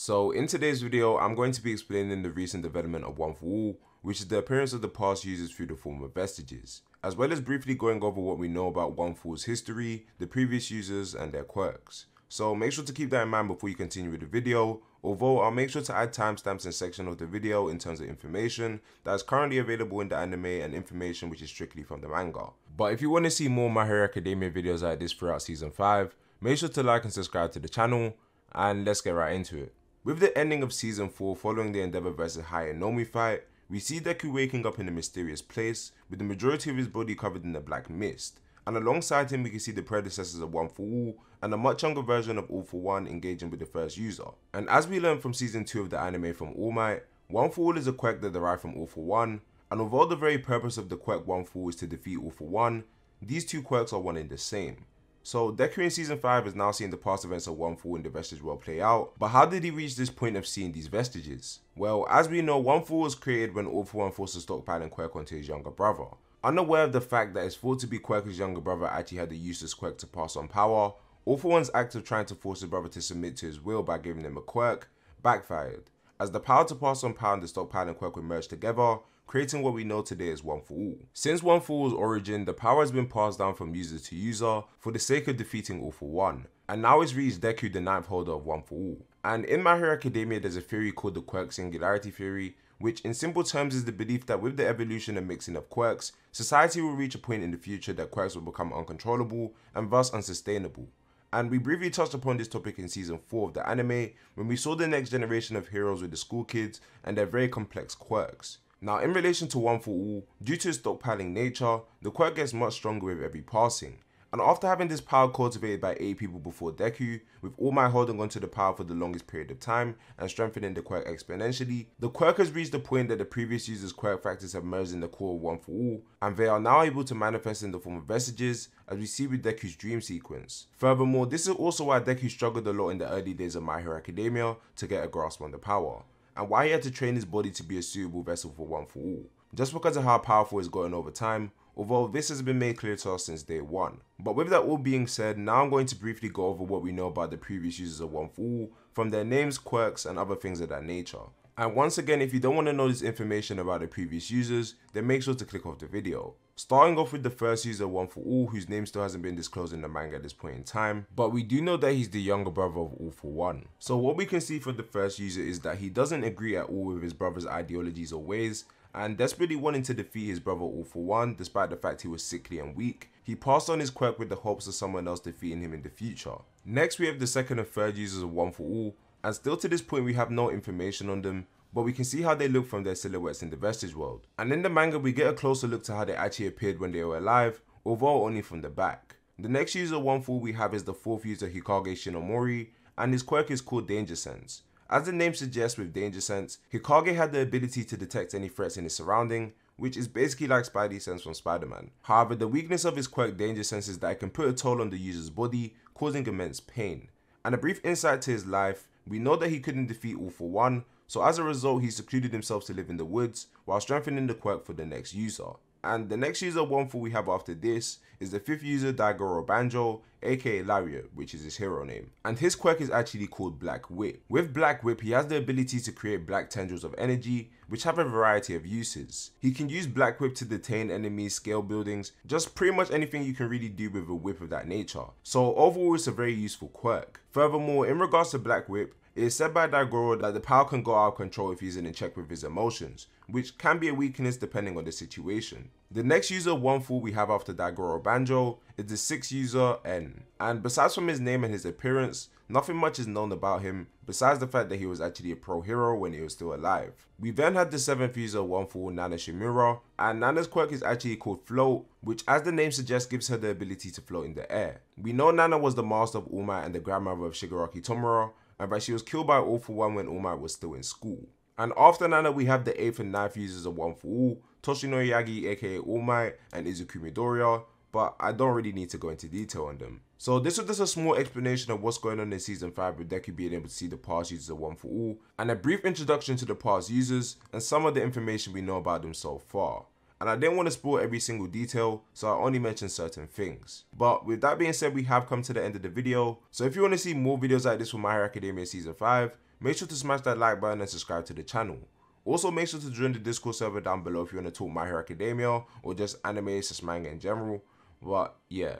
So in today's video, I'm going to be explaining the recent development of One For All, which is the appearance of the past users through the form of vestiges, as well as briefly going over what we know about One For All's history, the previous users and their quirks. So make sure to keep that in mind before you continue with the video, although I'll make sure to add timestamps in section of the video in terms of information that is currently available in the anime and information which is strictly from the manga. But if you want to see more My Hero Academia videos like this throughout season 5, make sure to like and subscribe to the channel, and let's get right into it. With the ending of season 4 following the Endeavor vs Hai and Nomi fight, we see Deku waking up in a mysterious place with the majority of his body covered in a black mist, and alongside him we can see the predecessors of One For All and a much younger version of All For One engaging with the first user. And as we learned from season 2 of the anime from All Might, One For All is a quirk that derived from All For One, and although the very purpose of the quirk One For All is to defeat All For One, these two quirks are one and the same. So Deku in season 5 is now seeing the past events of One For All in the Vestige World play out, but how did he reach this point of seeing these vestiges? Well, as we know, One For All was created when All For One forced a stockpiling quirk onto his younger brother. Unaware of the fact that it's thought to be Quirk's younger brother actually had a useless quirk to pass on power, All For One's act of trying to force his brother to submit to his will by giving him a quirk backfired, as the power to pass on power and the stockpiling quirk were merged together, creating what we know today as One For All. Since One For All's origin, the power has been passed down from user to user for the sake of defeating All For One, and now it's reached Deku, the 9th holder of One For All. And in My Hero Academia there's a theory called the quirk singularity theory, which in simple terms is the belief that with the evolution and mixing of quirks, society will reach a point in the future that quirks will become uncontrollable and thus unsustainable. And we briefly touched upon this topic in season 4 of the anime when we saw the next generation of heroes with the school kids and their very complex quirks. Now in relation to One For All, due to its stockpiling nature, the quirk gets much stronger with every passing. And after having this power cultivated by 8 people before Deku, with All Might holding onto the power for the longest period of time and strengthening the quirk exponentially, the quirk has reached the point that the previous user's quirk factors have merged in the core of One For All, and they are now able to manifest in the form of vestiges, as we see with Deku's dream sequence. Furthermore, this is also why Deku struggled a lot in the early days of My Hero Academia to get a grasp on the power, and why he had to train his body to be a suitable vessel for One For All, just because of how powerful it's gotten over time, although this has been made clear to us since day 1. But with that all being said, now I'm going to briefly go over what we know about the previous users of One For All, from their names, quirks and other things of that nature. And once again, if you don't want to know this information about the previous users, then make sure to click off the video. Starting off with the first user of One For All, whose name still hasn't been disclosed in the manga at this point in time, but we do know that he's the younger brother of All For One. So what we can see from the first user is that he doesn't agree at all with his brother's ideologies or ways, and desperately wanting to defeat his brother All For One despite the fact he was sickly and weak, he passed on his quirk with the hopes of someone else defeating him in the future. Next we have the second and third users of One For All, and still to this point we have no information on them, but we can see how they look from their silhouettes in the Vestige World. And in the manga we get a closer look to how they actually appeared when they were alive, although only from the back. The next user of One For All we have is the fourth user Hikage Shinomori, and his quirk is called Danger Sense. As the name suggests with Danger Sense, Hikage had the ability to detect any threats in his surrounding, which is basically like Spidey Sense from Spider-Man. However, the weakness of his quirk Danger Sense is that it can put a toll on the user's body, causing immense pain. And a brief insight to his life, we know that he couldn't defeat All For One, so as a result he secluded himself to live in the woods while strengthening the quirk for the next user. And the next user of One For All we have after this is the fifth user Daigoro Banjo, aka Lariat, which is his hero name. And his quirk is actually called Black Whip. With Black Whip he has the ability to create black tendrils of energy, which have a variety of uses. He can use Black Whip to detain enemies, scale buildings, just pretty much anything you can really do with a whip of that nature. So overall it's a very useful quirk. Furthermore, in regards to Black Whip, it is said by Daigoro that the power can go out of control if he isn't in check with his emotions, which can be a weakness depending on the situation. The next user of One For All we have after Daigoro Banjo is the sixth user N, and besides from his name and his appearance, nothing much is known about him besides the fact that he was actually a pro hero when he was still alive. We then had the seventh user of One For All, Nana Shimura, and Nana's quirk is actually called Float, which as the name suggests gives her the ability to float in the air. We know Nana was the master of All Might and the grandmother of Shigaraki Tomura, and that she was killed by All For One when All Might was still in school. And after Nana we have the 8th and 9th users of One For All, Toshino Yagi aka All Might and Izuku Midoriya, but I don't really need to go into detail on them. So this was just a small explanation of what's going on in season 5 with Deku being able to see the past users of One For All, and a brief introduction to the past users and some of the information we know about them so far. And I didn't want to spoil every single detail, so I only mentioned certain things. But with that being said, we have come to the end of the video, so if you want to see more videos like this from My Hero Academia season 5, make sure to smash that like button and subscribe to the channel. Also, make sure to join the Discord server down below if you want to talk My Hero Academia or just anime, manga in general. But yeah,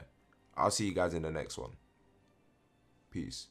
I'll see you guys in the next one. Peace.